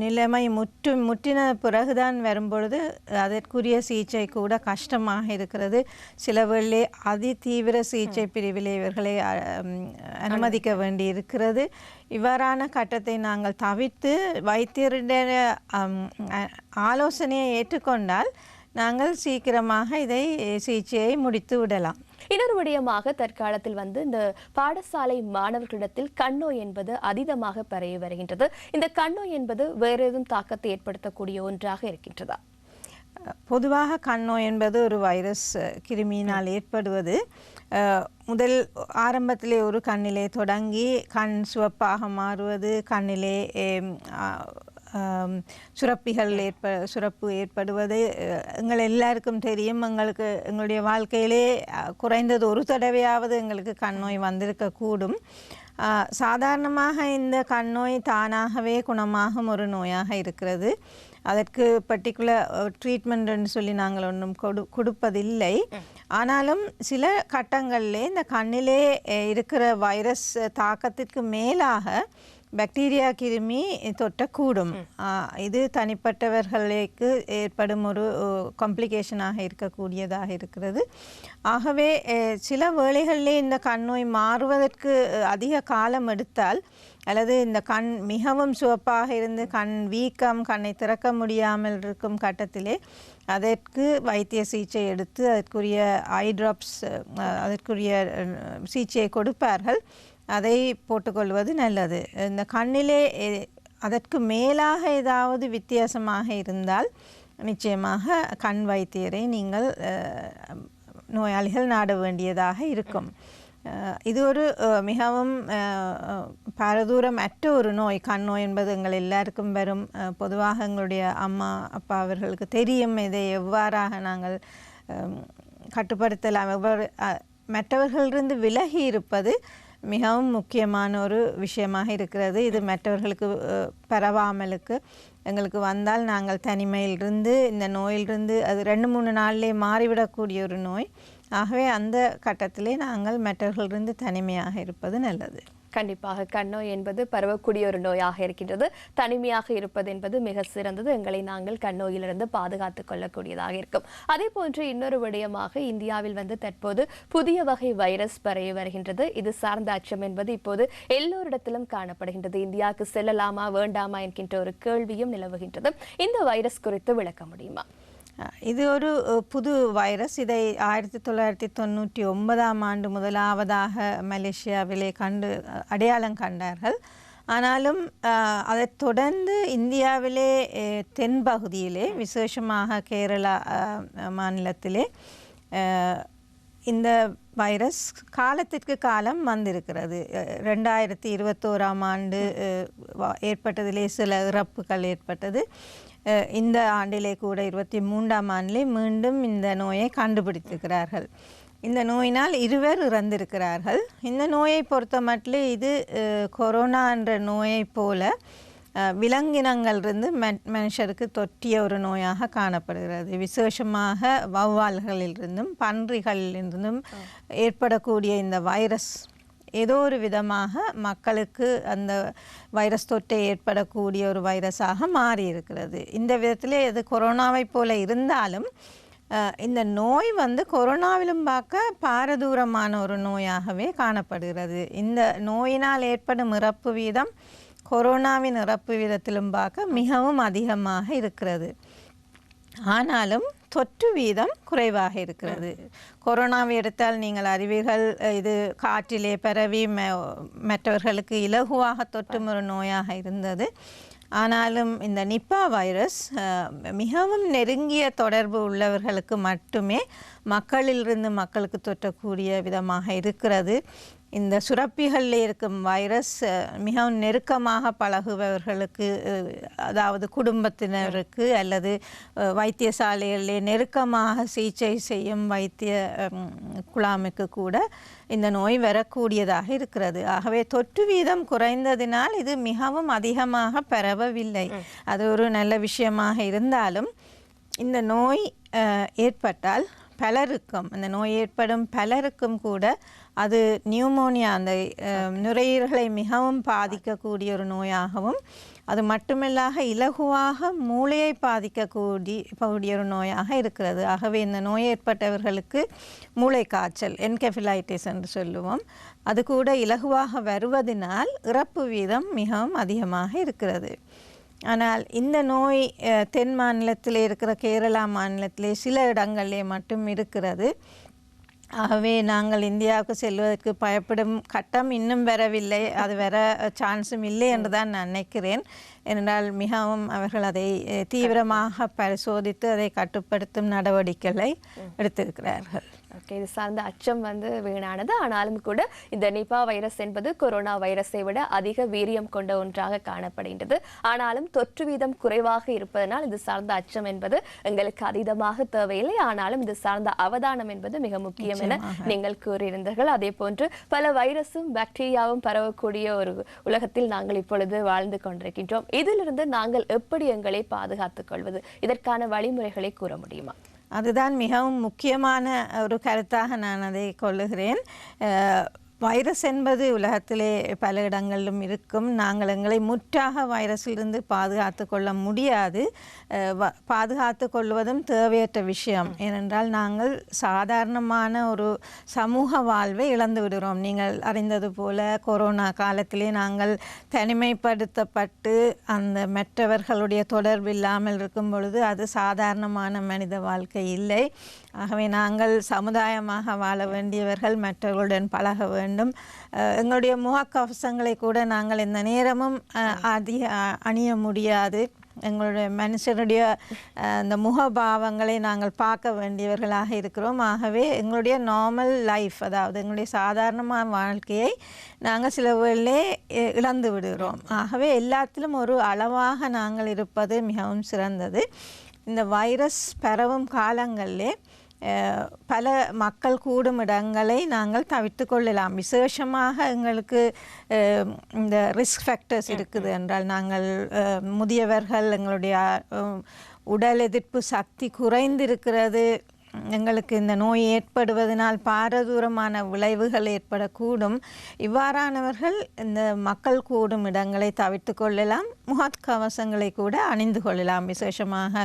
நிலைமை முற்றின பிறகுதான் வரும்பொழுது அதற்குரிய சிகிச்சை கூட கஷ்டமாக இருக்கிறது. சில வேளை அதி தீவிர சிகிச்சை பிரிவிலே இவர்களை அனுமதிக்க வேண்டி இருக்கிறது. இவ்வாறான கட்டத்தை நாங்கள் தவிர்த்து வைத்தியருடைய ஆலோசனையை ஏற்றுக்கொண்டால் நாங்கள் சீக்கிரமாக இதை சிகிச்சையை முடித்து விடலாம். இன்னொரு விடயமாக தற்காலத்தில் இந்த பாடசாலை மாணவர்களிடத்தில் கண்ணோய் என்பது அதீதமாக பரவி வருகின்றது. இந்த கண்ணோய் என்பது வேறு ஏதும் தாக்கத்தை ஏற்படுத்தக்கூடிய ஒன்றாக இருக்கின்றதா? பொதுவாக கண்ணோய் என்பது ஒரு வைரஸ் கிருமியினால் ஏற்படுவது. முதல் ஆரம்பத்திலே ஒரு கண்ணிலே தொடங்கி கண் சிவப்பாக மாறுவது, கண்ணிலே சுரப்பு ஏற்படுவது எங்கள் எல்லாருக்கும் தெரியும். எங்களுடைய வாழ்க்கையிலே குறைந்தது ஒரு தடவையாவது எங்களுக்கு கண்ணோய் வந்திருக்கக்கூடும். சாதாரணமாக இந்த கண்ணோய் தானாகவே குணமாகும் ஒரு நோயாக இருக்கிறது. அதற்கு பர்டிகுலர் ட்ரீட்மெண்ட்னு சொல்லி நாங்கள் ஒன்றும் கொடுப்பதில்லை. ஆனாலும் சில கட்டங்களிலே இந்த கண்ணிலே இருக்கிற வைரஸ் தாக்கத்திற்கு மேலாக பாக்டீரியா கிருமி தொட்டக்கூடும். இது தனிப்பட்டவர்களுக்கு ஏற்படும் ஒரு காம்ப்ளிகேஷனாக இருக்கக்கூடியதாக இருக்கிறது. ஆகவே சில வேளைகளிலே இந்த கண்ணோய் மாறுவதற்கு அதிக காலம் எடுத்தால், அல்லது இந்த கண் மிகவும் சிவப்பாக இருந்து கண் வீக்கம், கண்ணை திறக்க முடியாமல் இருக்கும் கட்டத்திலே அதற்கு வைத்திய சிகிச்சை எடுத்து அதற்குரிய ஐ ட்ராப்ஸ், அதற்குரிய சிகிச்சையை கொடுப்பார்கள். அதை போட்டுக்கொள்வது நல்லது. இந்த கண்ணிலே அதற்கு மேலாக ஏதாவது வித்தியாசமாக இருந்தால் நிச்சயமாக கண் வைத்தியரை நீங்கள் நோயாளிகள் நாட வேண்டியதாக இருக்கும். இது ஒரு மிகவும் பாரதூரம் அற்ற ஒரு நோய். கண் நோய் என்பது எங்கள் எல்லாருக்கும் வரும். பொதுவாக எங்களுடைய அம்மா அப்பா அவர்களுக்கு தெரியும் இதை எவ்வாறாக நாங்கள் கட்டுப்படுத்தலாம். மற்றவர்களிலிருந்து விலகி இருப்பது மிகவும் முக்கியமான ஒரு விஷயமாக இருக்கிறது. இது மற்றவர்களுக்கு பரவாமலுக்கு எங்களுக்கு வந்தால் நாங்கள் தனிமையிலிருந்து, இந்த நோயிலிருந்து அது 2-3 நாளிலே மாறிவிடக்கூடிய ஒரு நோய். ஆகவே அந்த கட்டத்திலே நாங்கள் மற்றவர்களிலிருந்து தனிமையாக இருப்பது நல்லது. கண்டிப்பாக கண்ணோய் என்பது பரவக்கூடிய ஒரு நோயாக இருக்கின்றது. தனிமையாக இருப்பது என்பது மிக சிறந்தது. எங்களை நாங்கள் கண்ணோயிலிருந்து பாதுகாத்துக் கொள்ளக்கூடியதாக இருக்கும். அதே போன்று இன்னொரு விடயமாக இந்தியாவில் தற்போது புதிய வகை வைரஸ் பரவி வருகின்றது. இது சார்ந்த அச்சம் என்பது இப்போது எல்லோரிடத்திலும் காணப்படுகின்றது. இந்தியாவுக்கு செல்லலாமா வேண்டாமா என்கின்ற ஒரு கேள்வியும் நிலவுகின்றது. இந்த வைரஸ் குறித்து விளக்க முடியுமா? இது ஒரு புது வைரஸ். இதை 1999ஆம் ஆண்டு முதலாவதாக மலேசியாவிலே அடையாளம் கண்டார்கள். ஆனாலும் அதைத் தொடர்ந்து இந்தியாவிலே தென்பகுதியிலே, விசேஷமாக கேரளா மாநிலத்திலே இந்த வைரஸ் காலத்திற்கு காலம் வந்திருக்கிறது. 2021ஆம் ஆண்டு ஏற்பட்டதிலே சில இறப்புகள் ஏற்பட்டது. இந்த ஆண்டிலே கூட 23ஆம் ஆண்டிலே மீண்டும் இந்த நோயை கண்டுபிடித்திருக்கிறார்கள். இந்த நோயினால் 2 இறந்திருக்கிறார்கள். இந்த நோயை பொறுத்த மட்டும் இது கொரோனா என்ற நோயை போல விலங்கினங்களிலிருந்து மனுஷருக்கு தொற்றிய ஒரு நோயாக காணப்படுகிறது. விசேஷமாக வௌவால்களிலிருந்தும் பன்றிகளிலிருந்தும் ஏற்படக்கூடிய இந்த வைரஸ் ஏதோ ஒரு விதமாக மக்களுக்கு அந்த வைரஸ் தொற்றை ஏற்படக்கூடிய ஒரு வைரஸாக மாறி இருக்கிறது. இந்த விதத்திலே இது கொரோனாவை போல இருந்தாலும் இந்த நோய் கொரோனாவிலும் பார்க்க பாரதூரமான ஒரு நோயாகவே காணப்படுகிறது. இந்த நோயினால் ஏற்படும் இறப்பு வீதம் கொரோனாவின் இறப்பு வீதத்திலும் பார்க்க மிகவும் அதிகமாக இருக்கிறது. ஆனாலும் தொற்று வீதம் குறைவாக இருக்கிறது. கொரோனாவை எடுத்தால் நீங்கள் அறிவீர்கள், இது காற்றிலே பரவி மற்றவர்களுக்கு இலகுவாக தொற்றும் ஒரு நோயாக இருந்தது. ஆனாலும் இந்த நிப்பா வைரஸ் மிகவும் நெருங்கிய தொடர்பு உள்ளவர்களுக்கு மட்டுமே மக்களிலிருந்து மக்களுக்கு தொற்றக்கூடிய விதமாக இருக்கிறது. இந்த சுரப்பிகளில் இருக்கும் வைரஸ் மிகவும் நெருக்கமாக பழகுபவர்களுக்கு, அதாவது குடும்பத்தினருக்கு அல்லது வைத்தியசாலைகளிலே நெருக்கமாக சிகிச்சை செய்யும் வைத்திய குழாமுக்கு கூட இந்த நோய் வரக்கூடியதாக இருக்கிறது. ஆகவே தொற்று வீதம் குறைந்ததினால் இது மிகவும் அதிகமாக பரவவில்லை. அது ஒரு நல்ல விஷயமாக இருந்தாலும் இந்த நோய் ஏற்பட்டால் பலருக்கும், அந்த நோய் ஏற்படும் பலருக்கும் கூட அது நியூமோனியா, அந்த நுரையீரலை மிகவும் பாதிக்கக்கூடிய ஒரு நோயாகவும், அது மட்டுமல்லாக இலகுவாக மூளையை பாதிக்கக்கூடிய ஒரு நோயாக இருக்கிறது. ஆகவே இந்த நோய் ஏற்பட்டவர்களுக்கு மூளை காய்ச்சல், என்கெஃபிலைட்டிஸ் என்று சொல்லுவோம், அது கூட இலகுவாக வருவதனால் இறப்பு வீதம் மிகவும் அதிகமாக இருக்கிறது. ஆனால் இந்த நோய் தென் மாநிலத்தில் இருக்கிற கேரளா மாநிலத்திலே சில இடங்களிலே மட்டும் இருக்கிறது. ஆகவே நாங்கள் இந்தியாவுக்கு செல்வதற்கு பயப்படும் கட்டம் இன்னும் வரவில்லை, அது வர சான்ஸும் இல்லை என்று தான் நான் நினைக்கிறேன். ஏனென்றால் மிகவும் அவர்கள் அதை தீவிரமாக பரிசோதித்து அதை கட்டுப்படுத்தும் நடவடிக்கைகளை எடுத்திருக்கிறார்கள். ஓகே, இது சார்ந்த அச்சம் வீணானது. ஆனாலும் கூட இந்த நிபா வைரஸ் என்பது கொரோனா வைரஸை விட அதிக வீரியம் கொண்ட ஒன்றாக காணப்படுகின்றது. ஆனாலும் தொற்று வீதம் குறைவாக இருப்பதனால் இது சார்ந்த அச்சம் என்பது எங்களுக்கு அதீதமாக தேவையில்லை. ஆனாலும் இது சார்ந்த அவதானம் என்பது மிக முக்கியம் என நீங்கள் கூறியிருந்தீர்கள். அதே போன்று பல வைரஸும் பாக்டீரியாவும் பரவக்கூடிய ஒரு உலகத்தில் நாங்கள் இப்பொழுது வாழ்ந்து கொண்டிருக்கின்றோம். இதிலிருந்து நாங்கள் எப்படி எங்களை பாதுகாத்துக் கொள்வது, இதற்கான வழிமுறைகளை கூற முடியுமா? அதுதான் மிகவும் முக்கியமான ஒரு கருத்தாக நான் அதை கொள்ளுகிறேன். வைரஸ் என்பது உலகத்திலே பல இடங்களிலும் இருக்கும். நாங்கள் எங்களை முற்றாக வைரஸிலிருந்து பாதுகாத்து கொள்ள முடியாது. பாதுகாத்து கொள்வதும் தேவையற்ற விஷயம். ஏனென்றால் நாங்கள் சாதாரணமான ஒரு சமூக வாழ்வை இழந்து விடுகிறோம். நீங்கள் அறிந்தது போல கொரோனா காலத்திலே நாங்கள் தனிமைப்படுத்தப்பட்டு அந்த மற்றவர்களுடைய தொடர்பு இல்லாமல் இருக்கும் பொழுது அது சாதாரணமான மனித வாழ்க்கை இல்லை. ஆகவே நாங்கள் சமுதாயமாக வாழ வேண்டியவர்கள், மற்றவர்களுடன் பழக வேண்டும். எங்களுடைய முகக்கவசங்களை கூட நாங்கள் இந்த நேரமும் அணிய முடியாது. எங்களுடைய மனுஷனுடைய அந்த முகபாவங்களை நாங்கள் பார்க்க வேண்டியவர்களாக இருக்கிறோம். ஆகவே எங்களுடைய நார்மல் லைஃப், அதாவது எங்களுடைய சாதாரணமான வாழ்க்கையை நாங்கள் சில வேளை இழந்து விடுகிறோம். ஆகவே எல்லாத்திலும் ஒரு அளவாக நாங்கள் இருப்பது மிகவும் சிறந்தது. இந்த வைரஸ் பரவும் காலங்களிலே பல மக்கள் கூடும் இடங்களை நாங்கள் தவிர்த்து கொள்ளலாம். விசேஷமாக எங்களுக்கு இந்த ரிஸ்க் ஃபேக்டர்ஸ் இருக்குது என்றால், நாங்கள் முதியவர்கள், எங்களுடைய உடல் எதிர்ப்பு சக்தி குறைந்திருக்கிறது, எங்களுக்கு இந்த நோய் ஏற்படுவதனால் பாரதூரமான விளைவுகள் ஏற்படக்கூடும். இவ்வாறானவர்கள் இந்த மக்கள் கூடும் இடங்களை தவிர்த்து கொள்ளலாம். முகக்கவசங்களை கூட அணிந்து கொள்ளலாம். விசேஷமாக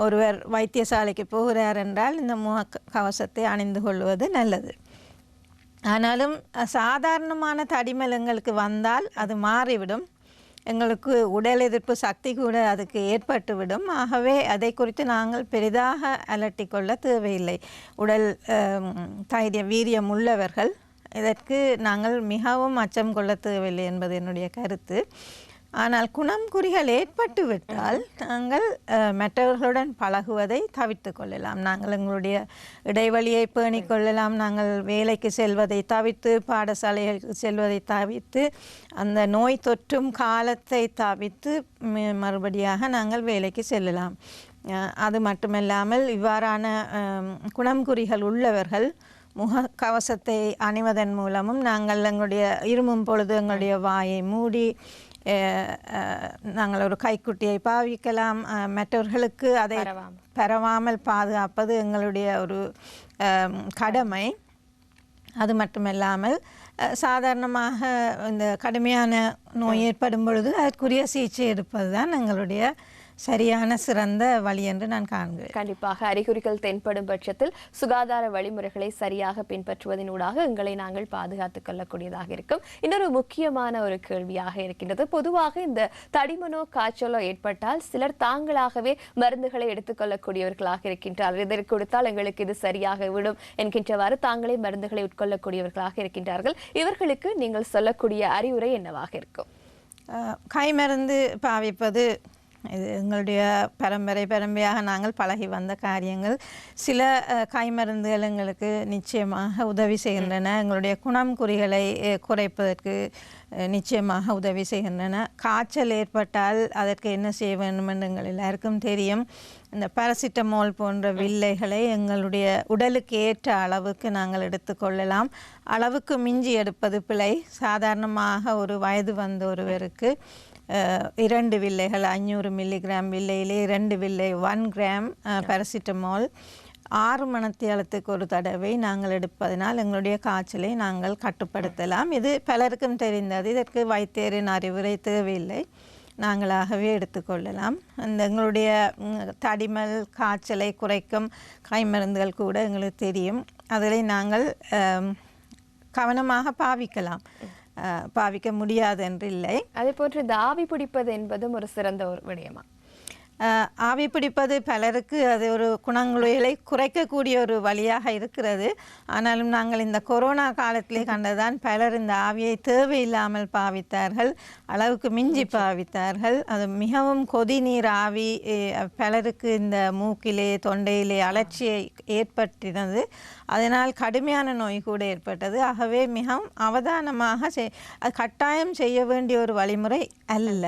ஒருவர் வைத்தியசாலைக்கு போகிறார் என்றால் இந்த முகக்கவசத்தை அணிந்து கொள்வது நல்லது. ஆனாலும் சாதாரணமான தடிமல் எங்களுக்கு வந்தால் அது மாறிவிடும். எங்களுக்கு உடல் எதிர்ப்பு சக்தி கூட அதுக்கு ஏற்பட்டுவிடும். ஆகவே அதை குறித்து நாங்கள் பெரிதாக அலட்டிக்கொள்ள தேவையில்லை. உடல் வீரியம் உள்ளவர்கள் இதற்கு நாங்கள் மிகவும் அச்சம் கொள்ள தேவையில்லை என்பது என்னுடைய கருத்து. ஆனால் குணம் குறிகள் ஏற்பட்டு விட்டால் நாங்கள் மற்றவர்களுடன் பழகுவதை தவிர்த்து கொள்ளலாம். நாங்கள் எங்களுடைய இடைவெளியை பேணிக் கொள்ளலாம். நாங்கள் வேலைக்கு செல்வதை தவிர்த்து, பாடசாலைகளுக்கு செல்வதை தவிர்த்து, அந்த நோய் தொற்றும் காலத்தை தவிர்த்து மறுபடியாக நாங்கள் வேலைக்கு செல்லலாம். அது மட்டுமல்லாமல் இவ்வாறான குணம் குறிகள் உள்ளவர்கள் முகக்கவசத்தை அணிவதன் மூலமும் நாங்கள் எங்களுடைய இருமும் பொழுது எங்களுடைய வாயை மூடி நாங்கள் ஒரு கைக்குட்டியை பாவிக்கலாம். மற்றவர்களுக்கு அதை பரவாமல் பாதுகாப்பது எங்களுடைய ஒரு கடமை. அது மட்டுமல்லாமல் சாதாரணமாக இந்த கடுமையான நோய் ஏற்படும் பொழுது அதற்குரிய சிகிச்சை எடுப்பது தான் எங்களுடைய சரியான சிறந்த வழி என்று நான் காண்கிறேன். கண்டிப்பாக அறிகுறிகள் தென்படும் பட்சத்தில் சுகாதார வழிமுறைகளை சரியாக பின்பற்றுவதனூடாக எங்களை நாங்கள் பாதுகாத்துக் கொள்ளக்கூடியதாக இருக்கும். இன்னொரு முக்கியமான ஒரு கேள்வியாக இருக்கின்றது. பொதுவாக இந்த தடிமனோ காய்ச்சலோ ஏற்பட்டால் சிலர் தாங்களாகவே மருந்துகளை எடுத்துக்கொள்ளக்கூடியவர்களாக இருக்கின்றார்கள். இதற்கு கொடுத்தால் எங்களுக்கு இது சரியாக விடும் என்கின்றவாறு தாங்களே மருந்துகளை உட்கொள்ளக்கூடியவர்களாக இருக்கின்றார்கள். இவர்களுக்கு நீங்கள் சொல்லக்கூடிய அறிவுரை என்னவாக இருக்கும்? கைமருந்து பாவிப்பது இது எங்களுடைய பரம்பரையாக நாங்கள் பழகி வந்த காரியங்கள். சில கைமருந்துகள் எங்களுக்கு நிச்சயமாக உதவி செய்கின்றன. எங்களுடைய குணம் குறிகளை குறைப்பதற்கு நிச்சயமாக உதவி செய்கின்றன. காய்ச்சல் ஏற்பட்டால் அதற்கு என்ன செய்ய வேண்டும் என்று எங்கள் எல்லாருக்கும் தெரியும். இந்த பாராசிட்டமால் போன்ற வில்லைகளை எங்களுடைய உடலுக்கு ஏற்ற அளவுக்கு நாங்கள் எடுத்துக்கொள்ளலாம். அளவுக்கு மிஞ்சி எடுப்பது பிழை. சாதாரணமாக ஒரு வயது வந்த ஒருவருக்கு 2 வில்லைகள் 500 மில்லிகிராம் வில்லையிலே 2 வில்லை 1 கிராம் பாராசிட்டமால் 6 மணித்தியாலத்துக்கு ஒரு தடவை நாங்கள் எடுப்பதனால் எங்களுடைய காய்ச்சலை நாங்கள் கட்டுப்படுத்தலாம். இது பலருக்கும் தெரிந்தது. இதற்கு வைத்தியரின் அறிவுரை தேவையில்லை. நாங்களாகவே எடுத்துக்கொள்ளலாம். அந்த எங்களுடைய தடிமல் காய்ச்சலை குறைக்கும் கைமருந்துகள் கூட எங்களுக்கு தெரியும். அதில் நாங்கள் கவனமாக பாவிக்க முடியாது என்று இல்லை. அதே போன்று இந்த ஆவி பிடிப்பது என்பதும் ஒரு சிறந்த ஒரு விடயமா? ஆவி பிடிப்பது பலருக்கு அது ஒரு குணங்களை குறைக்கக்கூடிய ஒரு வழியாக இருக்கிறது. ஆனாலும் நாங்கள் இந்த கொரோனா காலத்திலே கண்டதான் பலர் இந்த ஆவியை தேவையில்லாமல் பாவித்தார்கள், அளவுக்கு மிஞ்சி பாவித்தார்கள். அது மிகவும் கொதிநீர் ஆவி பலருக்கு இந்த மூக்கிலே தொண்டையிலே அலர்ச்சியை ஏற்பட்டினது. அதனால் கடுமையான நோய் கூட ஏற்பட்டது. ஆகவே மிகவும் அவதானமாக அது கட்டாயம் செய்ய வேண்டிய ஒரு வழிமுறை அல்ல.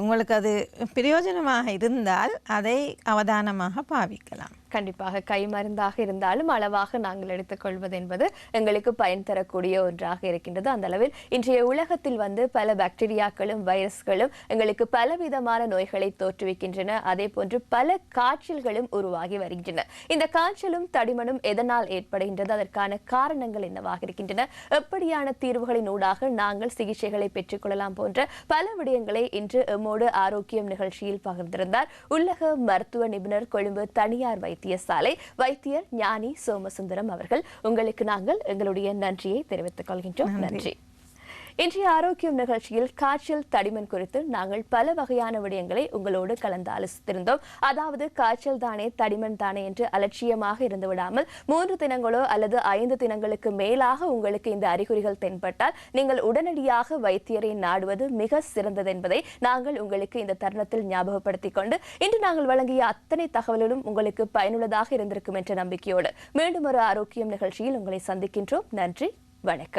உங்களுக்கு அது பிரயோஜனமாக இருந்தால் அதை அவதானமாக பாவிக்கலாம். கண்டிப்பாக கை மருந்தாக இருந்தாலும் அளவாக நாங்கள் எடுத்துக்கொள்வது என்பது எங்களுக்கு பயன் தரக்கூடிய ஒன்றாக இருக்கின்றது. அந்த அளவில் இன்றைய உலகத்தில் பல பாக்டீரியாக்களும் வைரஸ்களும் எங்களுக்கு பலவிதமான நோய்களை தோற்றுவிக்கின்றன. அதே போன்று பல காய்ச்சல்களும் உருவாகி வருகின்றன. இந்த காய்ச்சலும் தடிமனும் எதனால் ஏற்படுகின்றது, அதற்கான காரணங்கள் என்னவாக இருக்கின்றன, எப்படியான தீர்வுகளின் ஊடாக நாங்கள் சிகிச்சைகளை பெற்றுக்கொள்ளலாம் போன்ற பல விடயங்களை இன்று எம்மோடு ஆரோக்கியம் நிகழ்ச்சியில் பகிர்ந்திருந்தார் உலக மருத்துவ நிபுணர், கொழும்பு தனியார் வைத்தியசாலை வைத்தியர் ஞானி சோமசுந்தரம் அவர்கள். உங்களுக்கு நாங்கள் எங்களுடைய நன்றியை தெரிவித்துக் கொள்கின்றோம். நன்றி. இன்றைய ஆரோக்கியம் நிகழ்ச்சியில் காய்ச்சல் தடிமன் குறித்து நாங்கள் பல வகையான விடயங்களை உங்களோடு கலந்து ஆலோசித்திருந்தோம். அதாவது காய்ச்சல் தானே தடிமன் தானே என்று அலட்சியமாக இருந்து விடாமல் 3 தினங்களோ அல்லது 5 தினங்களுக்கு மேலாக உங்களுக்கு இந்த அறிகுறிகள் தென்பட்டால் நீங்கள் உடனடியாக வைத்தியரை நாடுவது மிக சிறந்தது என்பதை நாங்கள் உங்களுக்கு இந்த தருணத்தில் ஞாபகப்படுத்திக் கொண்டு இன்று நாங்கள் வழங்கிய அத்தனை தகவல்களும் உங்களுக்கு பயனுள்ளதாக இருந்திருக்கும் என்ற நம்பிக்கையோடு மீண்டும் ஒரு ஆரோக்கியம் நிகழ்ச்சியில் உங்களை சந்திக்கின்றோம். நன்றி, வணக்கம்.